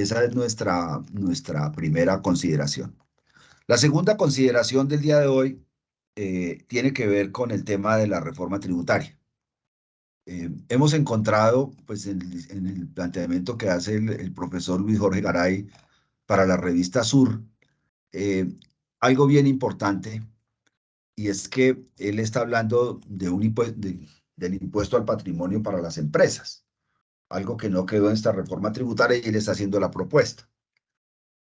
Esa es nuestra primera consideración. La segunda consideración del día de hoy tiene que ver con el tema de la reforma tributaria. Hemos encontrado, pues, en el planteamiento que hace el profesor Luis Jorge Garay para la revista Sur, eh, algo bien importante, y es que él está hablando del impuesto al patrimonio para las empresas, algo que no quedó en esta reforma tributaria y él está haciendo la propuesta,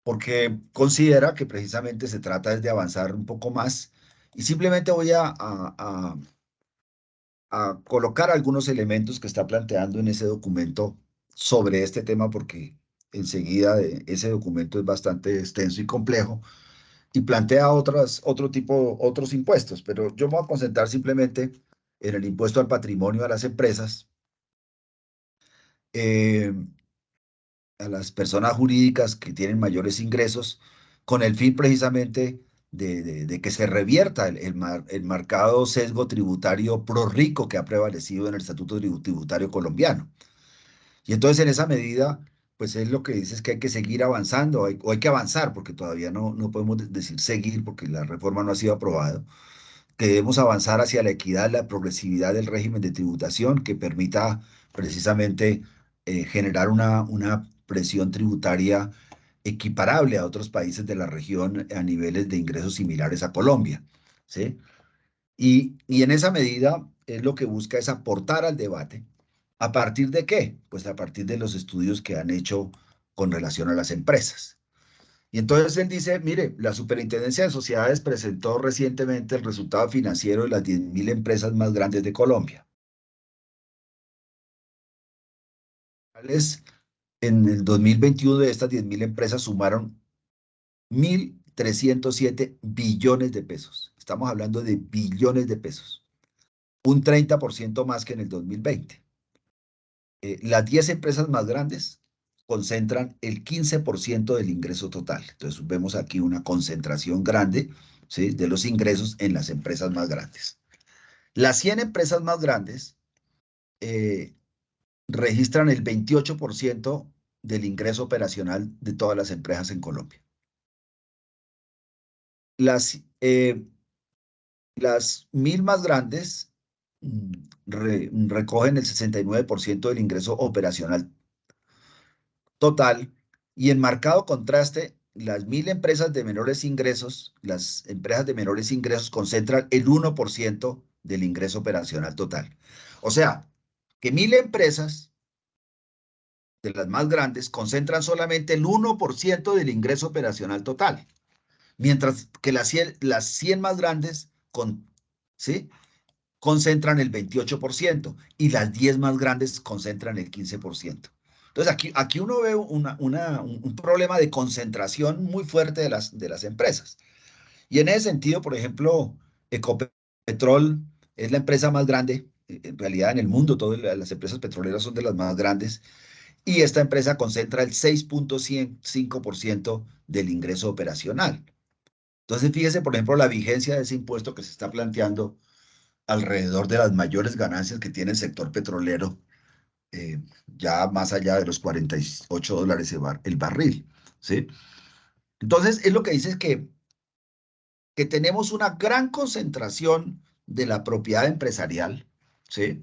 porque considera que precisamente se trata de avanzar un poco más y simplemente voy a colocar algunos elementos que está planteando en ese documento sobre este tema, porque enseguida ese documento es bastante extenso y complejo y plantea otros impuestos, pero yo me voy a concentrar simplemente en el impuesto al patrimonio a las empresas, eh, a las personas jurídicas que tienen mayores ingresos, con el fin precisamente de que se revierta el marcado sesgo tributario prorrico que ha prevalecido en el Estatuto Tributario colombiano. Y entonces en esa medida, pues es lo que dice es que hay que seguir avanzando, o hay que avanzar, porque todavía no podemos decir seguir, porque la reforma no ha sido aprobada, que debemos avanzar hacia la equidad, la progresividad del régimen de tributación que permita precisamente generar una presión tributaria equiparable a otros países de la región a niveles de ingresos similares a Colombia, ¿sí? Y en esa medida es lo que busca es aportar al debate. ¿A partir de qué? Pues a partir de los estudios que han hecho con relación a las empresas. Y entonces él dice, mire, la Superintendencia de Sociedades presentó recientemente el resultado financiero de las 10.000 empresas más grandes de Colombia. En el 2021 de estas 10.000 empresas sumaron 1.307 billones de pesos. Estamos hablando de billones de pesos, un 30% más que en el 2020. Las 10 empresas más grandes concentran el 15% del ingreso total. Entonces vemos aquí una concentración grande, ¿sí?, de los ingresos en las empresas más grandes. Las 100 empresas más grandes eh, registran el 28% del ingreso operacional de todas las empresas en Colombia. Las, eh, las 1.000 más grandes mm, recogen el 69% del ingreso operacional total, y en marcado contraste, las 1.000 empresas de menores ingresos, las empresas de menores ingresos concentran el 1% del ingreso operacional total. O sea, que 1.000 empresas de las más grandes concentran solamente el 1% del ingreso operacional total, mientras que las 100 más grandes ¿sí?, concentran el 28% y las 10 más grandes concentran el 15%. Entonces aquí uno ve un problema de concentración muy fuerte de las empresas. Y en ese sentido, por ejemplo, Ecopetrol es la empresa más grande, en realidad en el mundo todas las empresas petroleras son de las más grandes, y esta empresa concentra el 6.5% del ingreso operacional. Entonces, fíjese, por ejemplo, la vigencia de ese impuesto que se está planteando alrededor de las mayores ganancias que tiene el sector petrolero, ya más allá de los $48 el barril, ¿sí? Entonces, es lo que dice es que tenemos una gran concentración de la propiedad empresarial, ¿sí?,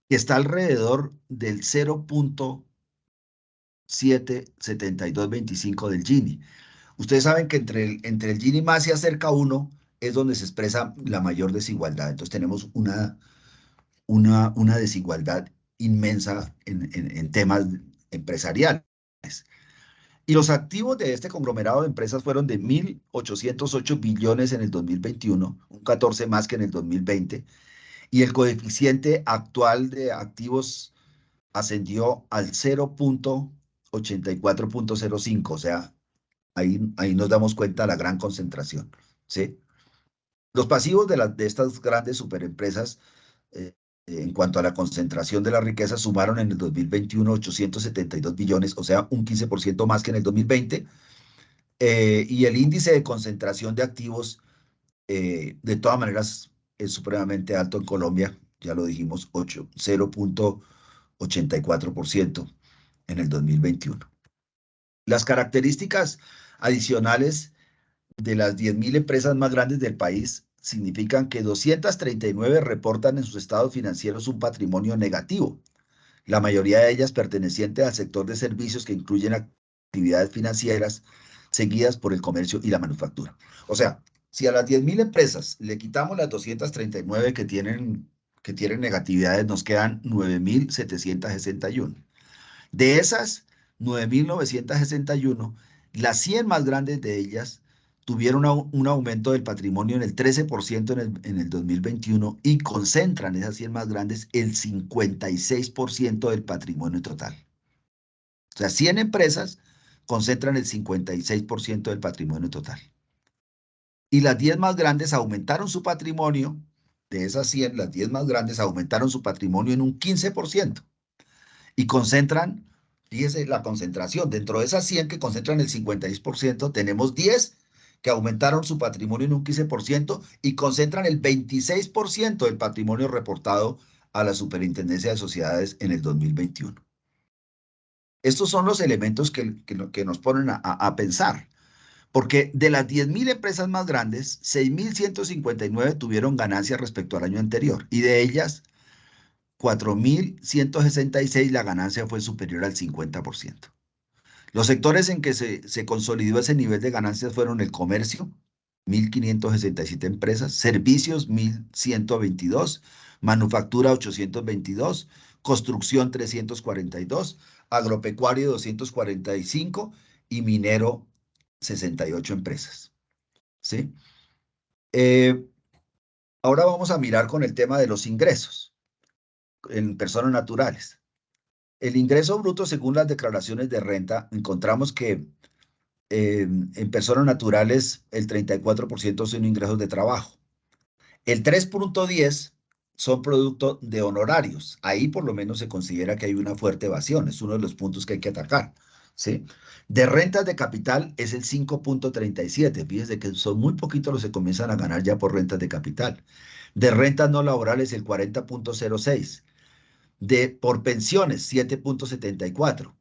que está alrededor del 0.77225 del Gini. Ustedes saben que entre el Gini más se acerca uno es donde se expresa la mayor desigualdad. Entonces tenemos una desigualdad inmensa en temas empresariales. Y los activos de este conglomerado de empresas fueron de 1.808 billones en el 2021, un 14 más que en el 2020, y el coeficiente actual de activos ascendió al 0.8405, o sea, ahí nos damos cuenta de la gran concentración, ¿sí? Los pasivos de estas grandes superempresas, eh, en cuanto a la concentración de la riqueza, sumaron en el 2021 872 billones, o sea, un 15% más que en el 2020, y el índice de concentración de activos, de todas maneras, es supremamente alto en Colombia, ya lo dijimos, 0.84% en el 2021. Las características adicionales de las 10.000 empresas más grandes del país significan que 239 reportan en sus estados financieros un patrimonio negativo, la mayoría de ellas pertenecientes al sector de servicios que incluyen actividades financieras seguidas por el comercio y la manufactura. O sea, si a las 10.000 empresas le quitamos las 239 que tienen negatividades, nos quedan 9.761. De esas 9.961, las 100 más grandes de ellas tuvieron un aumento del patrimonio en el 13% en el 2021 y concentran esas 100 más grandes el 56% del patrimonio total. O sea, 100 empresas concentran el 56% del patrimonio total. Y las 10 más grandes aumentaron su patrimonio, de esas 100, las 10 más grandes aumentaron su patrimonio en un 15% y concentran, fíjese la concentración, dentro de esas 100 que concentran el 56%, tenemos 10 que aumentaron su patrimonio en un 15% y concentran el 26% del patrimonio reportado a la Superintendencia de Sociedades en el 2021. Estos son los elementos que nos ponen a pensar, porque de las 10.000 empresas más grandes, 6.159 tuvieron ganancias respecto al año anterior y de ellas 4.166 la ganancia fue superior al 50%. Los sectores en que se consolidó ese nivel de ganancias fueron el comercio, 1.567 empresas, servicios, 1.122, manufactura, 822, construcción, 342, agropecuario, 245 y minero, 68 empresas. ¿Sí? Eh, Ahora vamos a mirar con el tema de los ingresos en personas naturales. El ingreso bruto, según las declaraciones de renta, encontramos que en personas naturales el 34% son ingresos de trabajo. El 3.10 son producto de honorarios. Ahí por lo menos se considera que hay una fuerte evasión. Es uno de los puntos que hay que atacar. ¿Sí? De rentas de capital es el 5.37. Fíjense que son muy poquitos los que comienzan a ganar ya por rentas de capital. De rentas no laborales el 40.06. Por pensiones 7.74.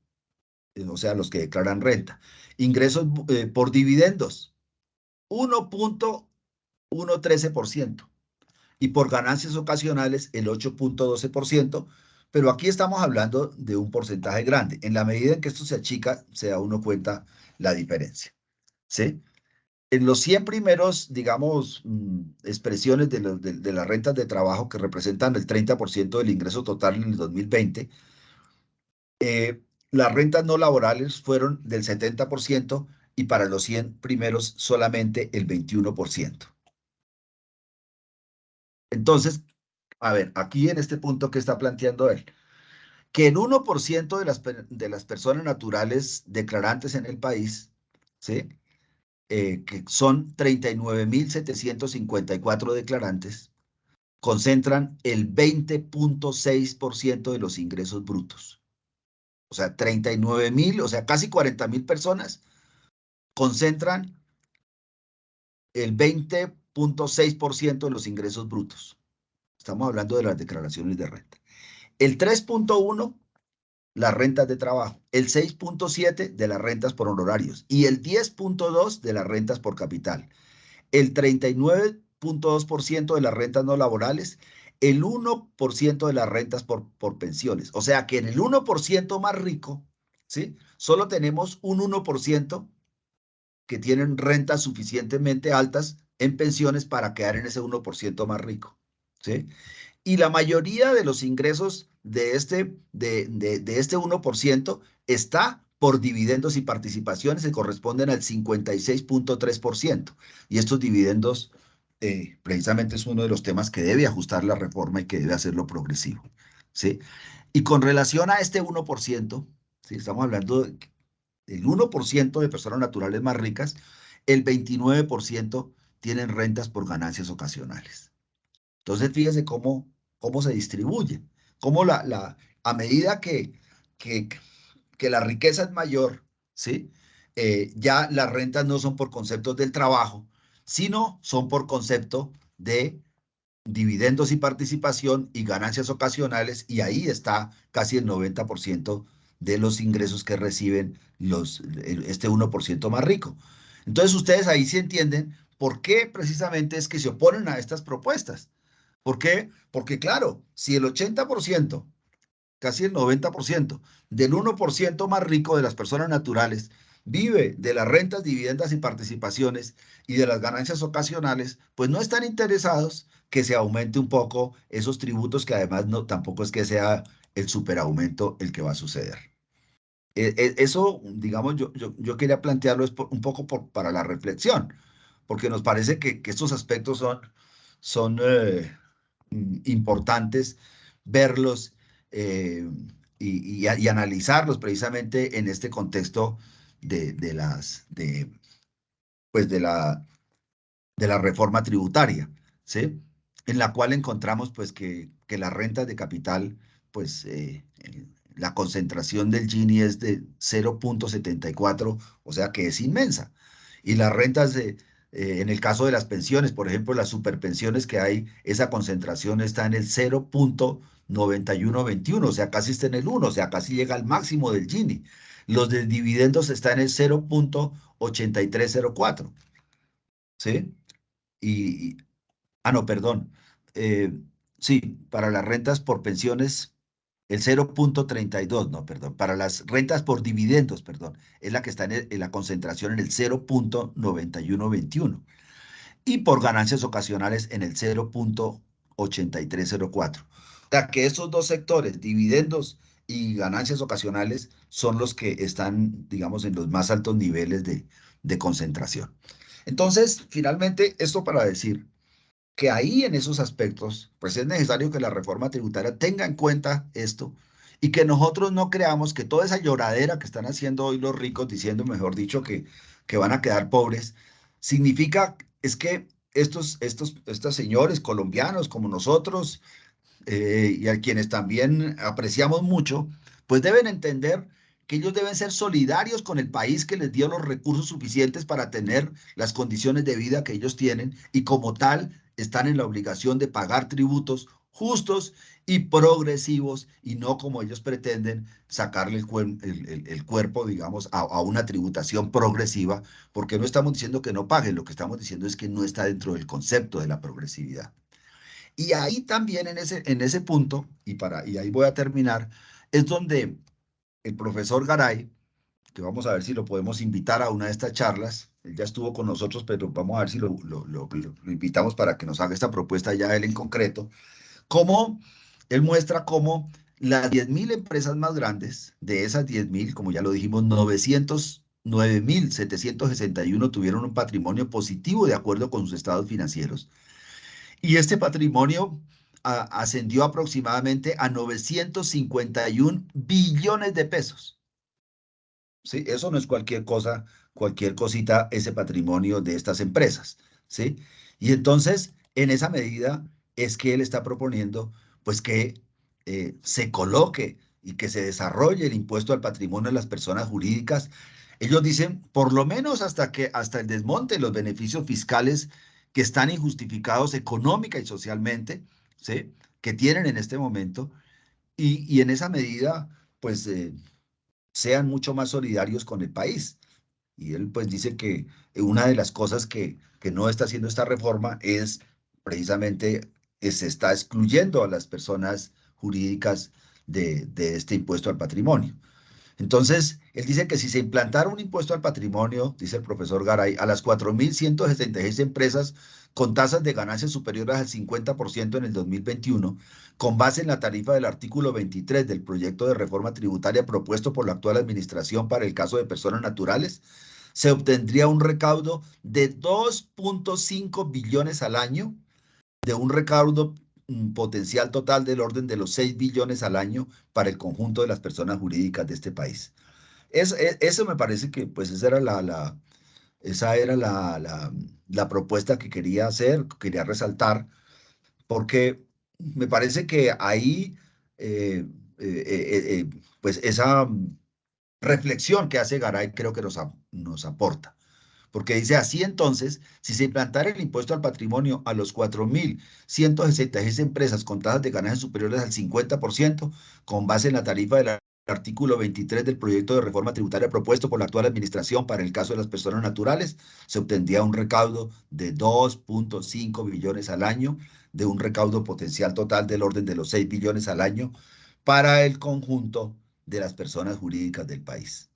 O sea, los que declaran renta. Ingresos por dividendos, 1.113%. Y por ganancias ocasionales, el 8.12%. Pero aquí estamos hablando de un porcentaje grande. En la medida en que esto se achica, se da uno cuenta la diferencia. ¿Sí? En los 100 primeros, digamos, expresiones de las rentas de trabajo que representan el 30% del ingreso total en el 2020, las rentas no laborales fueron del 70% y para los 100 primeros solamente el 21%. Entonces, a ver, aquí en este punto que está planteando él, que el 1% de las personas naturales declarantes en el país, ¿sí? Que son 39.754 declarantes, concentran el 20.6% de los ingresos brutos. O sea, 39.000, o sea, casi 40.000 personas concentran el 20.6% de los ingresos brutos. Estamos hablando de las declaraciones de renta. El 3.1, las rentas de trabajo. El 6.7 de las rentas por honorarios. Y el 10.2 de las rentas por capital. El 39.2% de las rentas no laborales. El 1% de las rentas por pensiones. O sea que en el 1% más rico, ¿sí? Solo tenemos un 1% que tienen rentas suficientemente altas en pensiones para quedar en ese 1% más rico, ¿sí? Y la mayoría de los ingresos de este 1% está por dividendos y participaciones que corresponden al 56.3%. Y estos dividendos precisamente es uno de los temas que debe ajustar la reforma y que debe hacerlo progresivo, ¿sí? Y con relación a este 1%, ¿sí? Estamos hablando del 1% de personas naturales más ricas, el 29% tienen rentas por ganancias ocasionales. Entonces, fíjese cómo se distribuye, cómo a medida que, que la riqueza es mayor, ¿sí? Ya las rentas no son por conceptos del trabajo, sino son por concepto de dividendos y participación y ganancias ocasionales, y ahí está casi el 90% de los ingresos que reciben este 1% más rico. Entonces ustedes ahí sí entienden por qué precisamente es que se oponen a estas propuestas. ¿Por qué? Porque claro, si el 80%, casi el 90% del 1% más rico de las personas naturales vive de las rentas, dividendas y participaciones y de las ganancias ocasionales, pues no están interesados que se aumente un poco esos tributos, que además no, tampoco es que sea el superaumento el que va a suceder. Eso, digamos, yo quería plantearlo un poco para la reflexión, porque nos parece que estos aspectos son importantes verlos, eh, y analizarlos precisamente en este contexto de las, pues de la reforma tributaria, ¿sí? En la cual encontramos pues que las rentas de capital, pues la concentración del Gini es de 0,74, o sea que es inmensa. Y las rentas en el caso de las pensiones, por ejemplo, las superpensiones que hay, esa concentración está en el 0,9121, o sea, casi está en el 1, o sea, casi llega al máximo del Gini. Los de dividendos están en el 0,8304, ¿sí? Y, no, perdón. eh, sí, para las rentas por pensiones, el 0,32, no, perdón. Para las rentas por dividendos, perdón, es la que está en la concentración en el 0,9121. Y por ganancias ocasionales en el 0,8304. O sea que estos dos sectores, dividendos y ganancias ocasionales, son los que están, digamos, en los más altos niveles de concentración. Entonces, finalmente, esto para decir que ahí en esos aspectos, pues es necesario que la reforma tributaria tenga en cuenta esto y que nosotros no creamos que toda esa lloradera que están haciendo hoy los ricos, diciendo, mejor dicho, que van a quedar pobres, significa, es que estos señores colombianos como nosotros, y a quienes también apreciamos mucho, pues deben entender que ellos deben ser solidarios con el país que les dio los recursos suficientes para tener las condiciones de vida que ellos tienen, y como tal están en la obligación de pagar tributos justos y progresivos, y no como ellos pretenden sacarle el cuerpo, digamos, a una tributación progresiva, porque no estamos diciendo que no paguen, lo que estamos diciendo es que no está dentro del concepto de la progresividad. Y ahí también en ese punto, y ahí voy a terminar, es donde el profesor Garay, que vamos a ver si lo podemos invitar a una de estas charlas, él ya estuvo con nosotros, pero vamos a ver si lo invitamos para que nos haga esta propuesta ya él en concreto, cómo él muestra cómo las 10.000 empresas más grandes, de esas 10.000, como ya lo dijimos, 909.761 tuvieron un patrimonio positivo de acuerdo con sus estados financieros. Y este patrimonio ascendió aproximadamente a 951 billones de pesos. ¿Sí? Eso no es cualquier cosa, cualquier cosita, ese patrimonio de estas empresas. ¿Sí? Y entonces, en esa medida, es que él está proponiendo, pues, que se coloque y que se desarrolle el impuesto al patrimonio de las personas jurídicas. Ellos dicen, por lo menos hasta el desmonte de los beneficios fiscales que están injustificados económica y socialmente, ¿sí? Que tienen en este momento, y en esa medida, pues, sean mucho más solidarios con el país. Y él pues dice que una de las cosas que no está haciendo esta reforma es precisamente se está excluyendo a las personas jurídicas de este impuesto al patrimonio. Entonces, él dice que si se implantara un impuesto al patrimonio, dice el profesor Garay, a las 4.176 empresas con tasas de ganancias superiores al 50% en el 2021, con base en la tarifa del artículo 23 del proyecto de reforma tributaria propuesto por la actual administración para el caso de personas naturales, se obtendría un recaudo de 2,5 billones al año, de un recaudo potencial total del orden de los 6 billones al año para el conjunto de las personas jurídicas de este país. Eso me parece que pues esa era la propuesta que quería hacer, quería resaltar, porque me parece que ahí, eh, pues esa reflexión que hace Garay creo que nos aporta. Porque dice así entonces, si se implantara el impuesto al patrimonio a los 4.166 empresas con tasas de ganancias superiores al 50%, con base en la tarifa del artículo 23 del proyecto de reforma tributaria propuesto por la actual administración para el caso de las personas naturales, se obtendría un recaudo de 2.5 billones al año, de un recaudo potencial total del orden de los 6 billones al año para el conjunto de las personas jurídicas del país.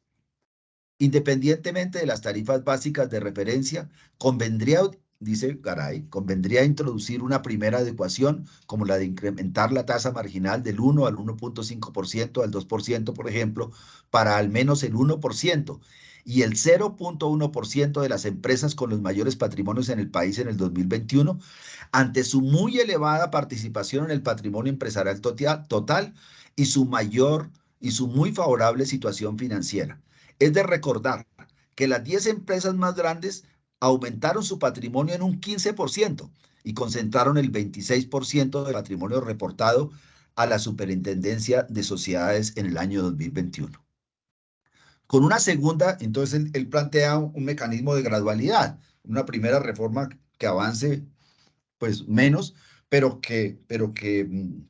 Independientemente de las tarifas básicas de referencia, convendría, dice Garay, convendría introducir una primera adecuación como la de incrementar la tasa marginal del 1 al 1.5% al 2%, por ejemplo, para al menos el 1% y el 0.1% de las empresas con los mayores patrimonios en el país en el 2021, ante su muy elevada participación en el patrimonio empresarial total y su mayor y su muy favorable situación financiera. Es de recordar que las 10 empresas más grandes aumentaron su patrimonio en un 15% y concentraron el 26% del patrimonio reportado a la Superintendencia de Sociedades en el año 2021. Con una segunda, entonces él plantea un mecanismo de gradualidad, una primera reforma que avance pues menos, pero que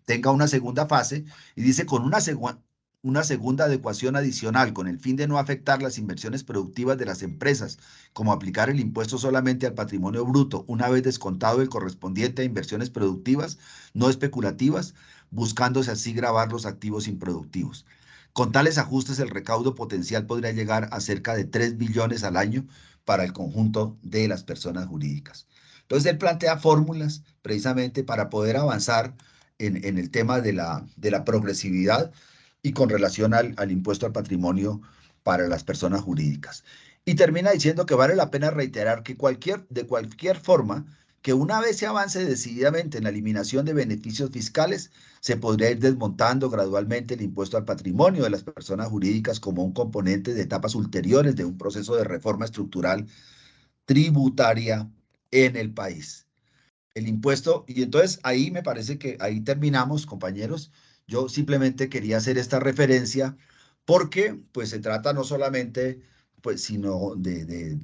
tenga una segunda fase y dice con una segunda adecuación adicional con el fin de no afectar las inversiones productivas de las empresas, como aplicar el impuesto solamente al patrimonio bruto una vez descontado el correspondiente a inversiones productivas no especulativas, buscándose así gravar los activos improductivos. Con tales ajustes, el recaudo potencial podría llegar a cerca de 3 billones al año para el conjunto de las personas jurídicas. Entonces, él plantea fórmulas precisamente para poder avanzar en el tema de la progresividad y con relación al impuesto al patrimonio para las personas jurídicas. Y termina diciendo que vale la pena reiterar que de cualquier forma, que una vez se avance decididamente en la eliminación de beneficios fiscales, se podría ir desmontando gradualmente el impuesto al patrimonio de las personas jurídicas como un componente de etapas ulteriores de un proceso de reforma estructural tributaria en el país. El impuesto, y entonces ahí me parece que ahí terminamos, compañeros. Yo simplemente quería hacer esta referencia porque pues se trata no solamente, pues, sino de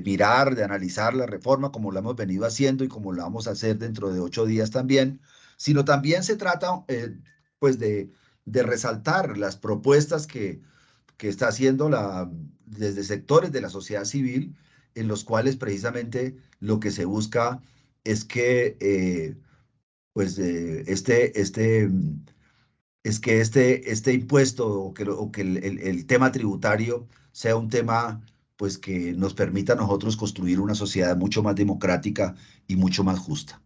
mirar, de analizar la reforma como lo hemos venido haciendo y como lo vamos a hacer dentro de 8 días también, sino también se trata pues de resaltar las propuestas que está haciendo desde sectores de la sociedad civil, en los cuales precisamente lo que se busca es que, pues, es que este impuesto o que el tema tributario sea un tema, pues, que nos permita a nosotros construir una sociedad mucho más democrática y mucho más justa.